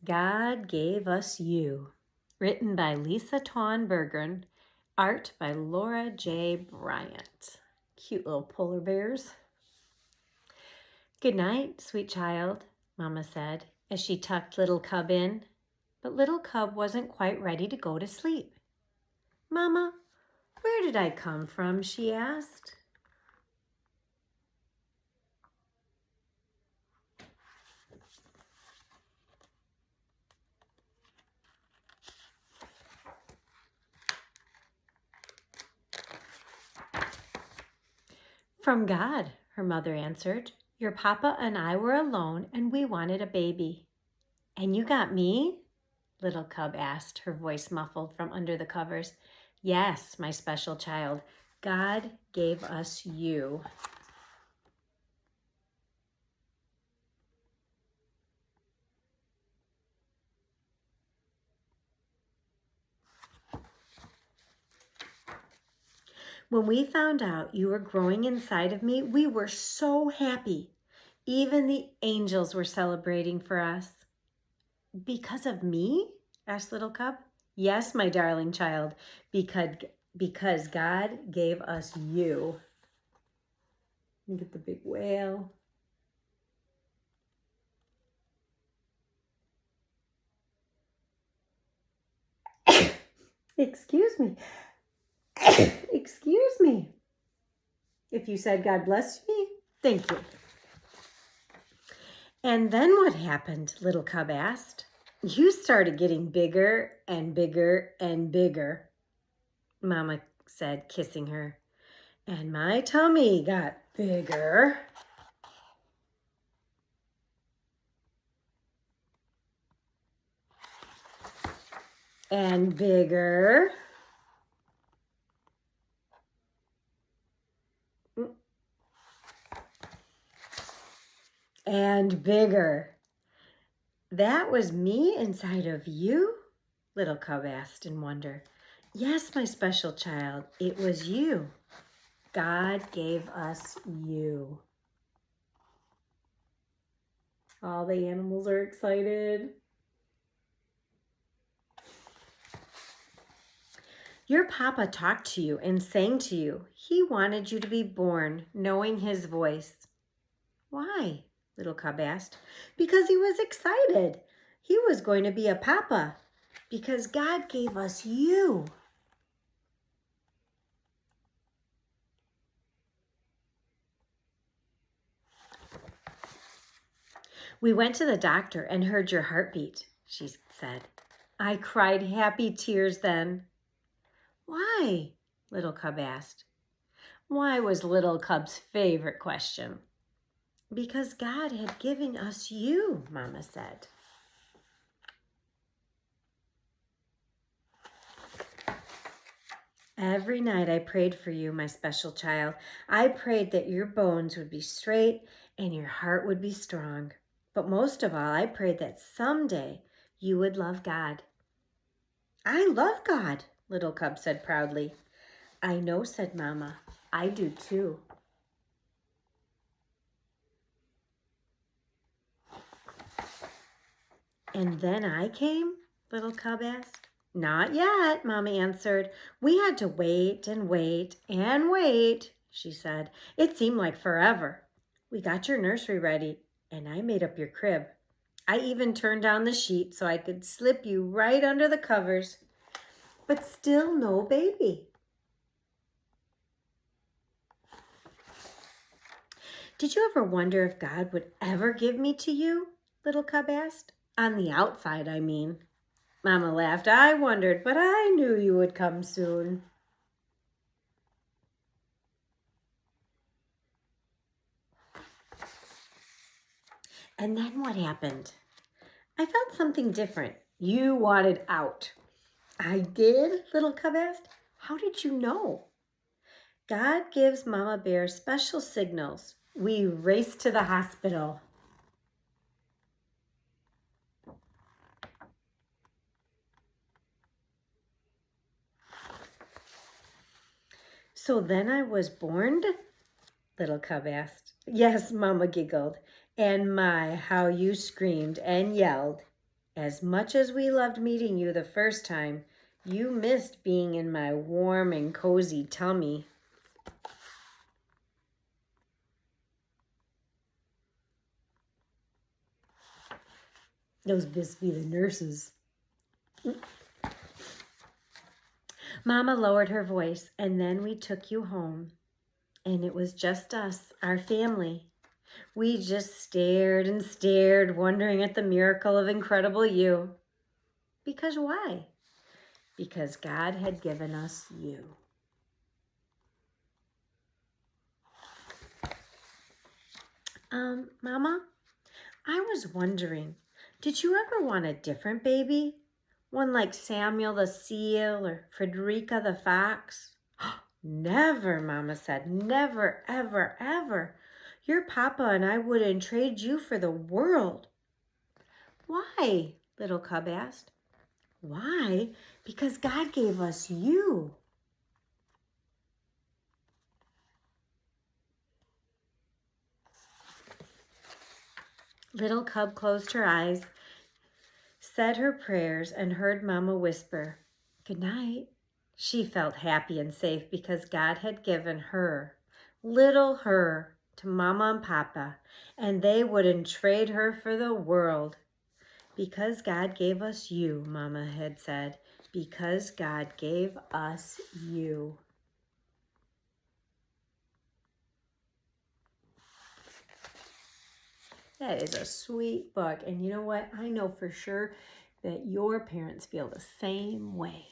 God Gave Us You, written by Lisa Tawn Bergren, art by Laura J. Bryant. Cute little polar bears. Good night, sweet child, Mama said as she tucked little Cub in. But little Cub wasn't quite ready to go to sleep. Mama, where did I come from? She asked. From God, her mother answered. Your papa and I were alone and we wanted a baby. And you got me? Little Cub asked, her voice muffled from under the covers. Yes, my special child. God gave us you. When we found out you were growing inside of me, we were so happy. Even the angels were celebrating for us. Because of me? Asked Little Cub. Yes, my darling child, because God gave us you. Look at the big whale. Excuse me. Excuse me. If you said God bless me, thank you. And then what happened? Little Cub asked. You started getting bigger and bigger and bigger, Mama said, kissing her. And my tummy got bigger. And bigger. And bigger. That was me inside of you? Little Cub asked in wonder. Yes, my special child, it was you. God gave us you. All the animals are excited. Your papa talked to you and sang to you. He wanted you to be born, knowing his voice. Why? Little Cub asked. Because he was excited. He was going to be a papa. Because God gave us you. We went to the doctor and heard your heartbeat, she said. I cried happy tears then. Why? Little Cub asked. Why was Little Cub's favorite question. Because God had given us you, Mama said. Every night I prayed for you, my special child. I prayed that your bones would be straight and your heart would be strong. But most of all, I prayed that someday you would love God. I love God, Little Cub said proudly. I know, said Mama. I do too. And then I came? Little Cub asked. Not yet, Mama answered. We had to wait and wait and wait, she said. It seemed like forever. We got your nursery ready, and I made up your crib. I even turned down the sheet so I could slip you right under the covers. But still no baby. Did you ever wonder if God would ever give me to you? Little Cub asked. On the outside, I mean. Mama laughed. I wondered, but I knew you would come soon. And then what happened? I felt something different. You wanted out. I did? Little Cub asked. How did you know? God gives Mama Bear special signals. We raced to the hospital. So then I was born? Little Cub asked. Yes, Mama giggled. And my, how you screamed and yelled. As much as we loved meeting you the first time, you missed being in my warm and cozy tummy. Those must be the nurses. Mama lowered her voice, and then we took you home. And it was just us, our family. We just stared and stared, wondering at the miracle of incredible you. Because why? Because God had given us you. Mama, I was wondering, did you ever want a different baby? One like Samuel the seal or Frederica the fox? Never, Mama said. Never, ever, ever. Your papa and I wouldn't trade you for the world. Why? Little Cub asked. Why? Because God gave us you. Little Cub closed her eyes, said her prayers, and heard Mama whisper, "Good night." She felt happy and safe because God had given her, little her, to Mama and Papa, and they wouldn't trade her for the world. Because God gave us you, Mama had said. Because God gave us you. That is a sweet book. And you know what? I know for sure that your parents feel the same way.